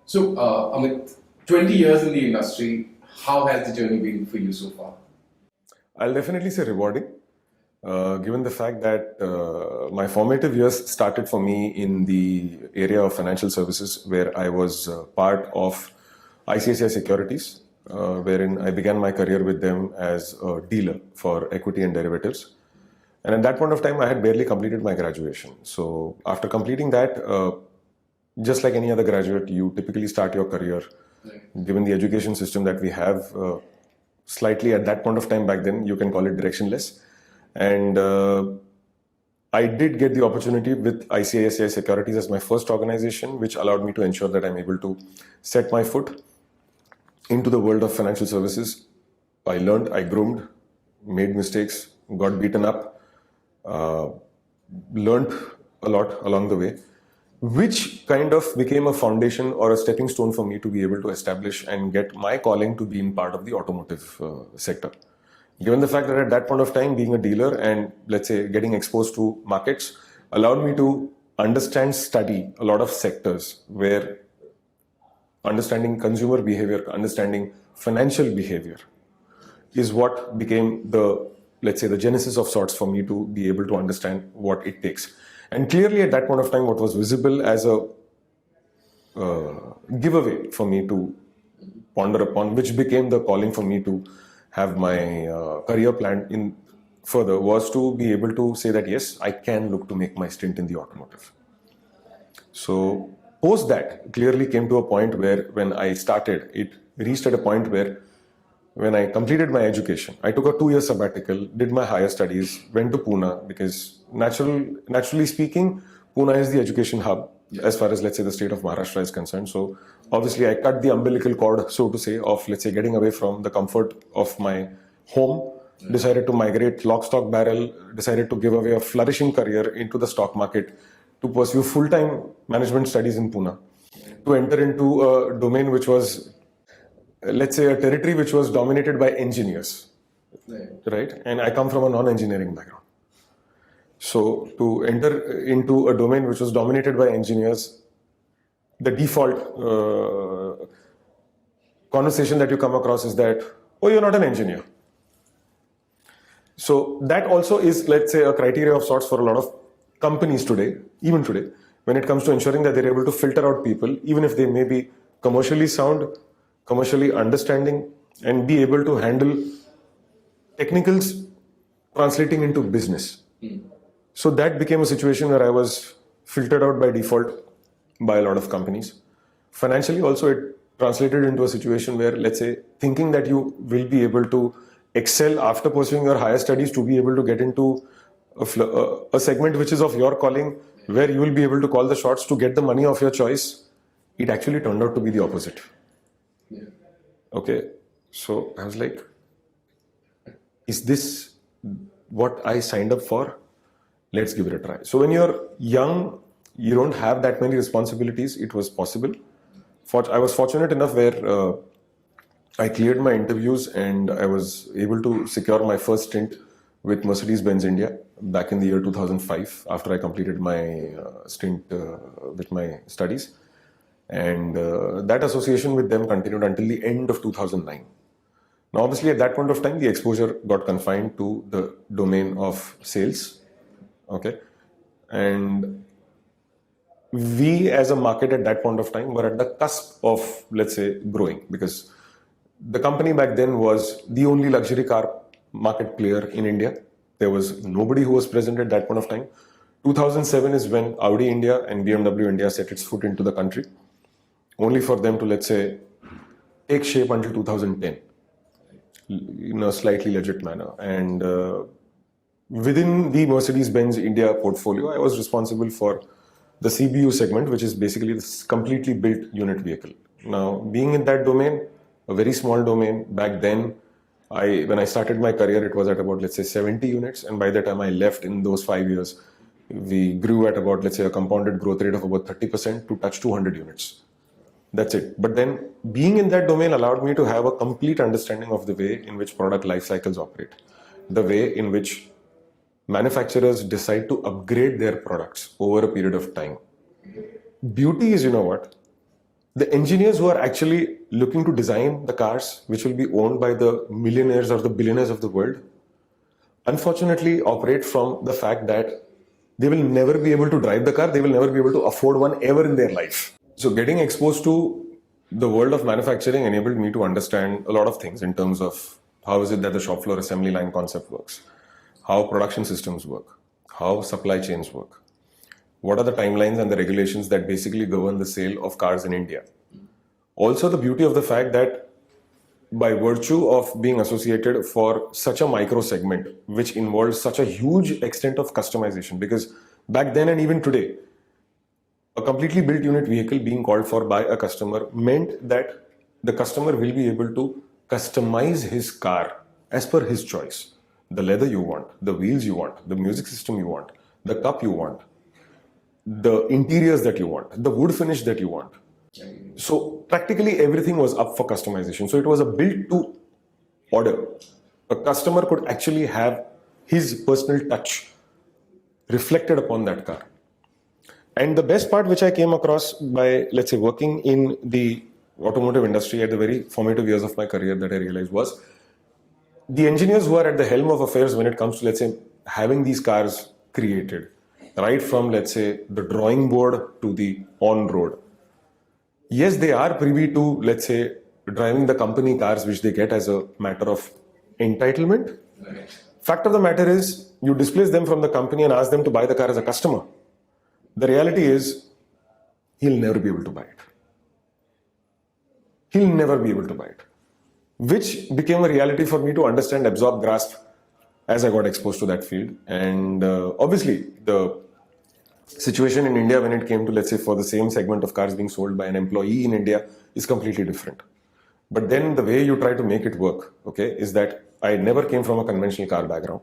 So, Amit, 20 years in the industry, how has the journey been for you so far? I'll definitely say rewarding, given the fact that my formative years started for me in the area of financial services, where I was part of ICICI Securities, wherein I began my career with them as a dealer for equity and derivatives. And at that point of time, I had barely completed my graduation. So after completing that, just like any other graduate, you typically start your career, given the education system that we have, slightly at that point of time back then, you can call it directionless. And I did get the opportunity with ICICI Securities as my first organization, which allowed me to ensure that I'm able to set my foot into the world of financial services. I learned, I groomed, made mistakes, got beaten up, uh, learned a lot along the way, which kind of became a foundation or a stepping stone for me to be able to establish and get my calling to be in part of the automotive sector. Given the fact that at that point of time, being a dealer and let's say getting exposed to markets allowed me to understand, study a lot of sectors where understanding consumer behavior, understanding financial behavior is what became the, let's say, the genesis of sorts for me to be able to understand what it takes. And clearly at that point of time, what was visible as a giveaway for me to ponder upon, which became the calling for me to have my career plan in further, was to be able to say that yes, I can look to make my stint in the automotive. So post that clearly came to a point where when I started, it reached at a point where when I completed my education, I took a 2-year sabbatical, did my higher studies, went to Pune because naturally speaking, Pune is the education hub as far as let's say the state of Maharashtra is concerned. So obviously I cut the umbilical cord, so to say, of let's say getting away from the comfort of my home, decided to migrate lock, stock, barrel, decided to give away a flourishing career into the stock market to pursue full-time management studies in Pune, to enter into a domain which was, let's say, a territory which was dominated by engineers, right? And I come from a non-engineering background. So to enter into a domain which was dominated by engineers, the default conversation that you come across is that, oh, you're not an engineer. So that also is, let's say, a criteria of sorts for a lot of companies today, even today, when it comes to ensuring that they're able to filter out people, even if they may be commercially sound, commercially understanding, and be able to handle technicals translating into business. So that became a situation where I was filtered out by default by a lot of companies. Financially also, it translated into a situation where, let's say, thinking that you will be able to excel after pursuing your higher studies to be able to get into a segment which is of your calling, where you will be able to call the shots to get the money of your choice, it actually turned out to be the opposite. Yeah. Okay, so I was like, is this what I signed up for? Let's give it a try. So when you're young, you don't have that many responsibilities. It was possible. I was fortunate enough where I cleared my interviews and I was able to secure my first stint with Mercedes-Benz India back in the year 2005 after I completed my stint with my studies. And that association with them continued until the end of 2009. Now, obviously, at that point of time, the exposure got confined to the domain of sales. Okay. And we as a market at that point of time were at the cusp of, let's say, growing, because the company back then was the only luxury car market player in India. There was nobody who was present at that point of time. 2007 is when Audi India and BMW India set its foot into the country, only for them to, let's say, take shape until 2010 in a slightly legit manner. And within the Mercedes-Benz India portfolio, I was responsible for the CBU segment, which is basically this completely built unit vehicle. Now, being in that domain, a very small domain, back then, when I started my career, it was at about, let's say, 70 units. And by the time I left in those 5 years, we grew at about, let's say, a compounded growth rate of about 30% to touch 200 units. That's it. But then being in that domain allowed me to have a complete understanding of the way in which product life cycles operate, the way in which manufacturers decide to upgrade their products over a period of time. Beauty is, you know what? the engineers who are actually looking to design the cars which will be owned by the millionaires or the billionaires of the world, unfortunately operate from the fact that they will never be able to drive the car, they will never be able to afford one ever in their life. So getting exposed to the world of manufacturing enabled me to understand a lot of things in terms of how is it that the shop floor assembly line concept works, how production systems work, how supply chains work, what are the timelines and the regulations that basically govern the sale of cars in India. Also, the beauty of the fact that by virtue of being associated for such a micro segment, which involves such a huge extent of customization, because back then and even today, a completely built unit vehicle being called for by a customer meant that the customer will be able to customize his car as per his choice. The leather you want, the wheels you want, the music system you want, the cup you want, the interiors that you want, the wood finish that you want. So practically everything was up for customization. So it was a built to order. A customer could actually have his personal touch reflected upon that car. And the best part which I came across by, let's say, working in the automotive industry at the very formative years of my career that I realized was the engineers who are at the helm of affairs when it comes to, let's say, having these cars created, right from, let's say, the drawing board to the on-road. Yes, they are privy to, let's say, driving the company cars which they get as a matter of entitlement. Right. Fact of the matter is, you displace them from the company and ask them to buy the car as a customer. The reality is, he'll never be able to buy it. He'll never be able to buy it. Which became a reality for me to understand, absorb, grasp as I got exposed to that field. And obviously, the situation in India when it came to, let's say, for the same segment of cars being sold by an employee in India is completely different. But then the way you try to make it work, okay, is that I never came from a conventional car background.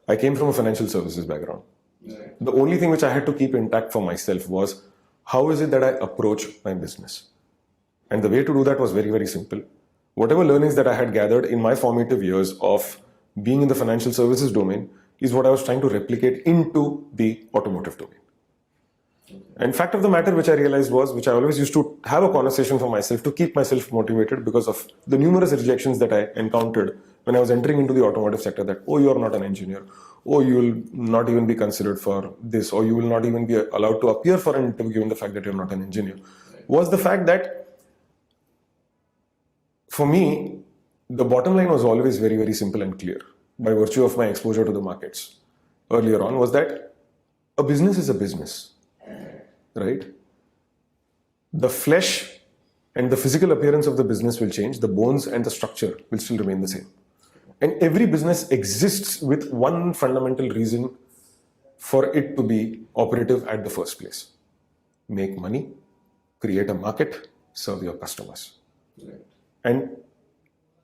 I came from a financial services background. Right. The only thing which I had to keep intact for myself was how is it that I approach my business? And the way to do that was very, very simple. Whatever learnings that I had gathered in my formative years of being in the financial services domain is what I was trying to replicate into the automotive domain. And fact of the matter which I realized was, which I always used to have a conversation for myself to keep myself motivated because of the numerous rejections that I encountered when I was entering into the automotive sector, that, oh, you are not an engineer, oh, you will not even be considered for this, or you will not even be allowed to appear for an interview given the fact that you're not an engineer, was the fact that for me, the bottom line was always very, very simple and clear by virtue of my exposure to the markets earlier on, was that a business is a business, right? The flesh and the physical appearance of the business will change, the bones and the structure will still remain the same. And every business exists with one fundamental reason for it to be operative at the first place. Make money, create a market, serve your customers, and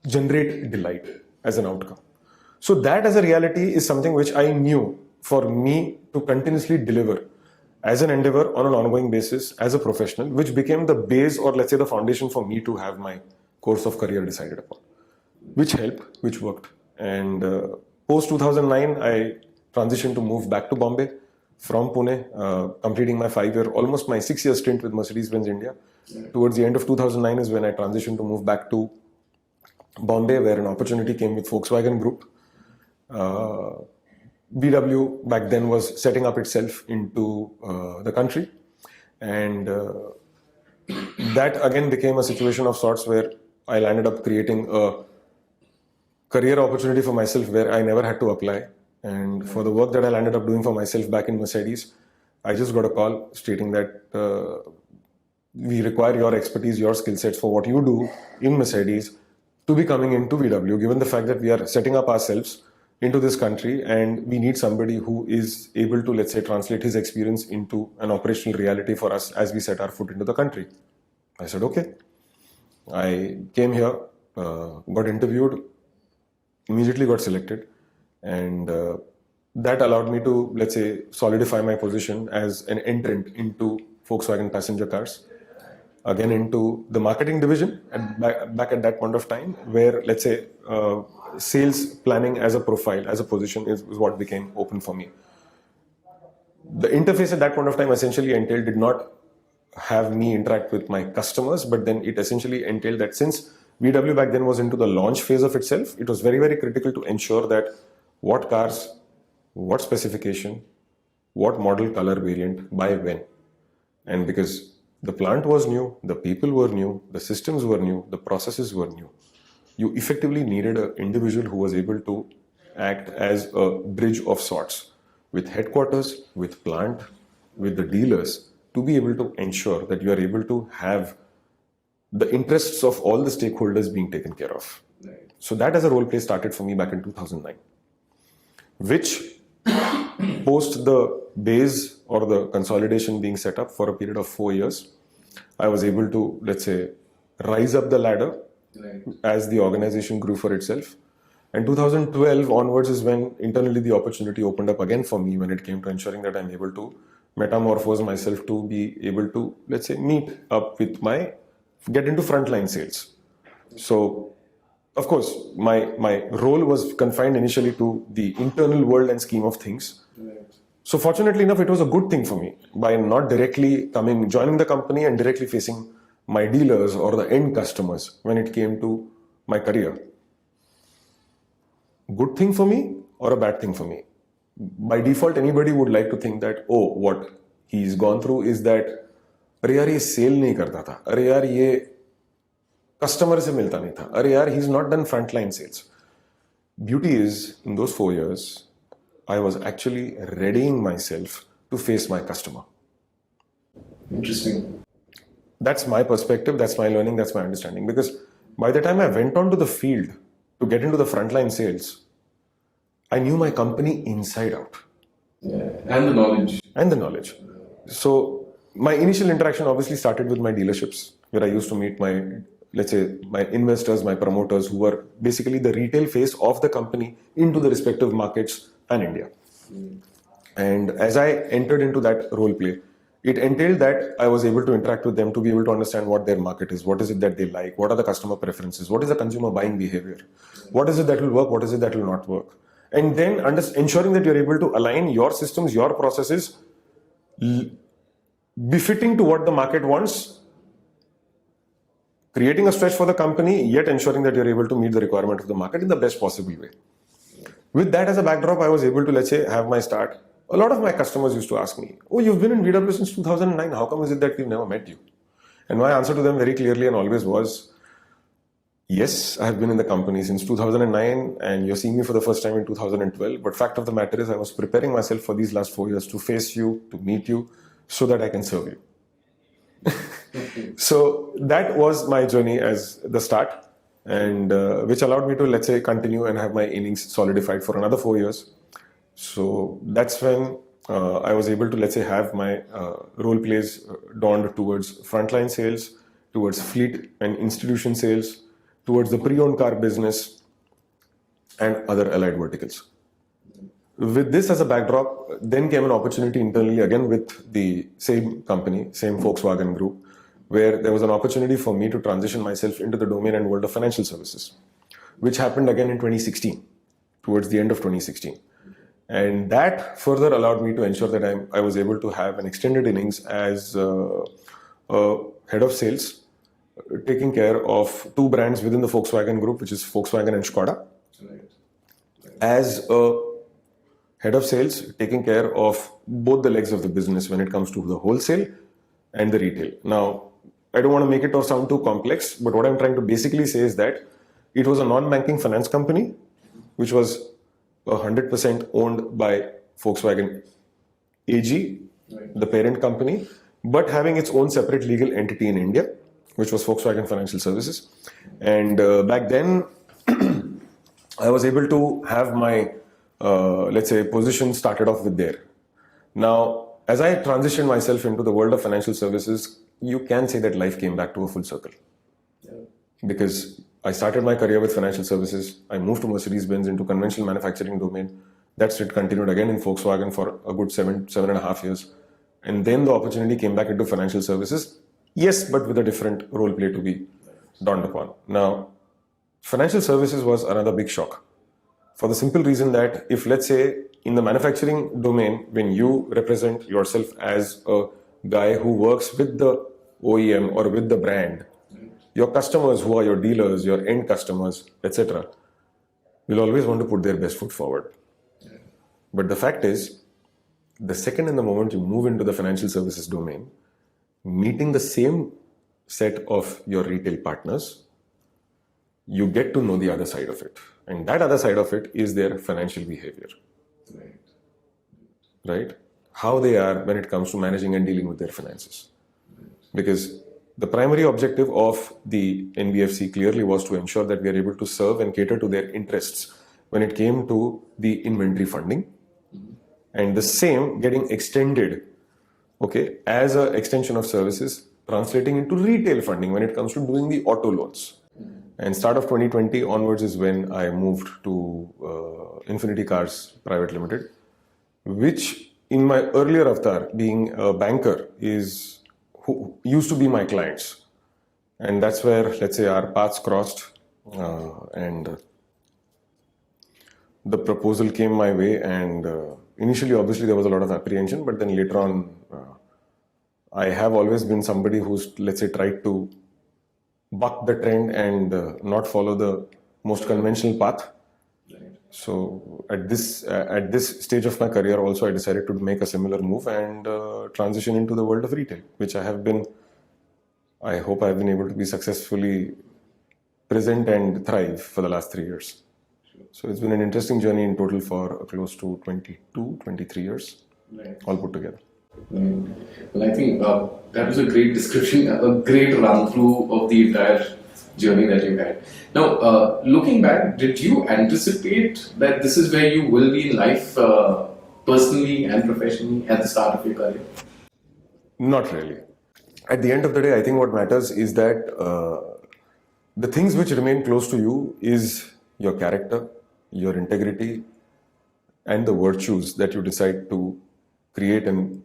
generate delight as an outcome. So that as a reality is something which I knew for me to continuously deliver as an endeavor on an ongoing basis as a professional, which became the base or let's say the foundation for me to have my course of career decided upon, which helped, which worked. And post 2009, I transitioned to move back to Bombay from Pune, completing my 5-year, almost my 6-year stint with Mercedes-Benz India. Towards the end of 2009 is when I transitioned to move back to Bombay, where an opportunity came with Volkswagen Group. BMW back then was setting up itself into the country, and that again became a situation of sorts where I landed up creating a career opportunity for myself where I never had to apply. And for the work that I landed up doing for myself back in Mercedes, I just got a call stating that we require your expertise, your skill sets for what you do in Mercedes to be coming into VW, given the fact that we are setting up ourselves into this country and we need somebody who is able to, let's say, translate his experience into an operational reality for us as we set our foot into the country. I said, okay. I came here, got interviewed, immediately got selected, and that allowed me to, let's say, solidify my position as an entrant into Volkswagen passenger cars, again into the marketing division back at that point of time, where, let's say, sales planning as a profile, as a position is what became open for me. The interface at that point of time essentially entailed did not have me interact with my customers, but then it essentially entailed that since VW back then was into the launch phase of itself, it was very, very critical to ensure that what cars, what specification, what model, color, variant, by when. And because the plant was new, the people were new, the systems were new, the processes were new, you effectively needed an individual who was able to act as a bridge of sorts with headquarters, with plant, with the dealers, to be able to ensure that you are able to have the interests of all the stakeholders being taken care of. Right. So that as a role play started for me back in 2009, which post the base or the consolidation being set up for a period of 4 years, I was able to, let's say, rise up the ladder Right. as the organization grew for itself. And 2012 onwards is when internally the opportunity opened up again for me when it came to ensuring that I'm able to metamorphose myself to be able to, let's say, meet up with get into frontline sales. So, of course, my role was confined initially to the internal world and scheme of things. Right. So fortunately enough, it was a good thing for me by not directly joining the company and directly facing my dealers or the end customers when it came to my career. Good thing for me or a bad thing for me? By default, anybody would like to think that, oh, what he's gone through is that, अरे यार ये cell नहीं करता था, अरे यार ये customer से मिलता नहीं था, अरे यार he's not done frontline sales. Beauty is, in those 4 years, I was actually readying myself to face my customer. Interesting. That's my perspective, that's my learning, that's my understanding. Because by the time I went onto the field to get into the frontline sales, I knew my company inside out. Yeah. And the knowledge. And the knowledge. So my initial interaction obviously started with my dealerships, where I used to meet my, let's say, my investors, my promoters, who were basically the retail face of the company into the respective markets and India. And as I entered into that role play, it entailed that I was able to interact with them to be able to understand what their market is, what is it that they like, what are the customer preferences, what is the consumer buying behavior, what is it that will work, what is it that will not work. And then ensuring that you're able to align your systems, your processes, befitting to what the market wants, creating a stretch for the company, yet ensuring that you're able to meet the requirement of the market in the best possible way. With that as a backdrop, I was able to, let's say, have my start. A lot of my customers used to ask me, oh, you've been in VW since 2009. How come is it that we've never met you? And my answer to them very clearly and always was, yes, I have been in the company since 2009 and you're seeing me for the first time in 2012. But fact of the matter is I was preparing myself for these last 4 years to face you, to meet you, so that I can serve you. So that was my journey as the start, and which allowed me to, let's say, continue and have my innings solidified for another 4 years. So that's when I was able to, let's say, have my role plays dawned towards frontline sales, towards fleet and institution sales, towards the pre-owned car business, and other allied verticals. With this as a backdrop, then came an opportunity internally again with the same company, same Volkswagen Group, where there was an opportunity for me to transition myself into the domain and world of financial services, which happened again in 2016, towards the end of 2016. And that further allowed me to ensure that I was able to have an extended innings as a head of sales, taking care of 2 brands within the Volkswagen Group, which is Volkswagen and Skoda. Right. As a head of sales, taking care of both the legs of the business when it comes to the wholesale and the retail. Now, I don't want to make it sound too complex, but what I'm trying to basically say is that it was a non-banking finance company, which was 100% owned by Volkswagen AG, Right. the parent company, but having its own separate legal entity in India, which was Volkswagen Financial Services. And back then, I was able to have my, let's say, position started off with there. Now, as I transitioned myself into the world of financial services, you can say that life came back to a full circle. Yeah. Because I started my career with financial services. I moved to Mercedes-Benz into conventional manufacturing domain. That's it, continued again in Volkswagen for a good 7.5 years. And then the opportunity came back into financial services. Yes, but with a different role play to be dawned upon. Now, financial services was another big shock. For the simple reason that if, let's say, in the manufacturing domain, when you represent yourself as a guy who works with the OEM or with the brand, your customers who are your dealers, your end customers, etc., will always want to put their best foot forward. But the fact is, the second and the moment you move into the financial services domain, meeting the same set of your retail partners, you get to know the other side of it. And that other side of it is their financial behavior. Right? How they are when it comes to managing and dealing with their finances. Because the primary objective of the NBFC clearly was to ensure that we are able to serve and cater to their interests when it came to the inventory funding. And the same getting extended, okay, as an extension of services, translating into retail funding when it comes to doing the auto loans. And start of 2020 onwards is when I moved to Infinity Cars Private Limited, which in my earlier avatar, being a banker, is who used to be my clients. And that's where, let's say, our paths crossed and the proposal came my way. And initially, obviously, there was a lot of apprehension, but then later on, I have always been somebody who's, let's say, tried to buck the trend and not follow the most conventional path. So at this stage of my career also, I decided to make a similar move and transition into the world of retail, which I hope I've been able to be successfully present and thrive for the last 3 years. So it's been an interesting journey in total for close to 22, 23 years, all put together. Well, I think that was a great description, a great run through of the entire journey that you had. Now, looking back, did you anticipate that this is where you will be in life, personally and professionally, at the start of your career? Not really. At the end of the day, I think what matters is that the things which remain close to you is your character, your integrity, and the virtues that you decide to create and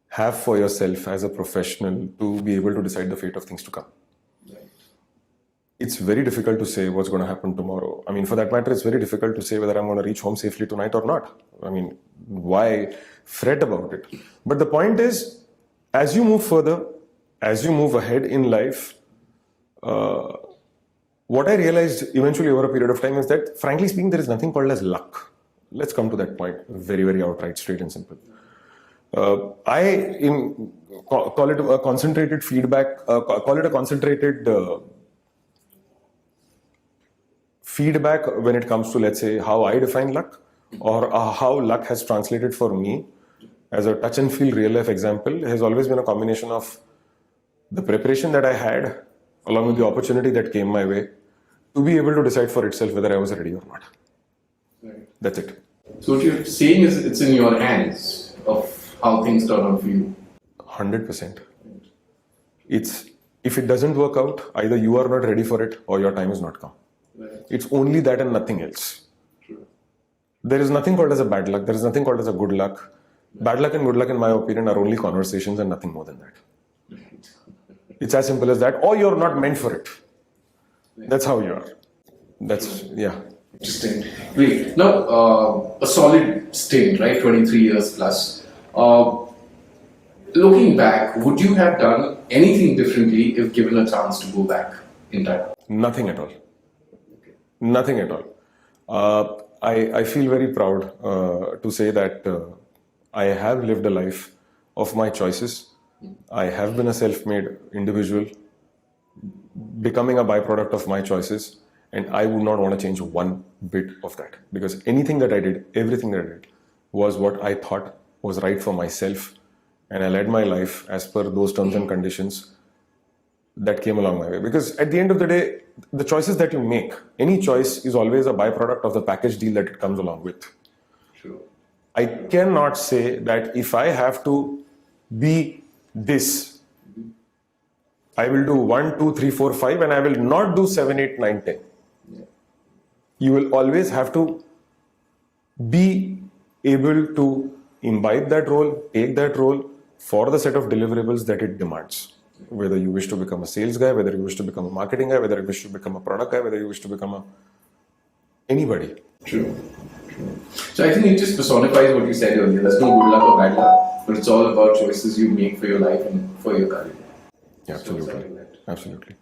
have for yourself as a professional to be able to decide the fate of things to come. It's very difficult to say what's going to happen tomorrow. I mean, for that matter, it's very difficult to say whether I'm going to reach home safely tonight or not. I mean, why fret about it? But the point is, as you move further, as you move ahead in life, what I realized eventually over a period of time is that, frankly speaking, there is nothing called as luck. Let's come to that point very, very outright, straight and simple. Call it a concentrated feedback, call it a concentrated feedback when it comes to, let's say, how I define luck or how luck has translated for me as a touch and feel real life example has always been a combination of the preparation that I had along with the opportunity that came my way to be able to decide for itself whether I was ready or not. Right. That's it. So what you're saying is it's in your hands of how things turn out for you. 100%. It's, if it doesn't work out, either you are not ready for it or your time has not come. Right. It's only that and nothing else. True. There is nothing called as a bad luck. There is nothing called as a good luck. Bad luck and good luck, in my opinion, are only conversations and nothing more than that. Right. It's as simple as that. Or you're not meant for it. That's how you are. That's, yeah. Interesting. Great. Now, a solid stint, right? 23 years plus. Looking back, would you have done anything differently if given a chance to go back in time? Nothing at all. Nothing at all. I feel very proud to say that I have lived a life of my choices. I have been a self-made individual, becoming a byproduct of my choices, and I would not want to change one bit of that, because anything that I did, everything that I did, was what I thought was right for myself, and I led my life as per those terms and conditions that came along my way. Because at the end of the day, the choices that you make, any choice is always a byproduct of the package deal that it comes along with. True. I cannot say that if I have to be this, I will do 1, 2, 3, 4, 5, and I will not do 7, 8, 9, 10. Yeah. You will always have to be able to imbibe that role, take that role for the set of deliverables that it demands. Whether you wish to become a sales guy, whether you wish to become a marketing guy, whether you wish to become a product guy, whether you wish to become anybody. True. So I think it just personifies what you said earlier. There's no good luck or bad luck, but it's all about choices you make for your life and for your career. Yeah, So it's absolutely. like that. Absolutely.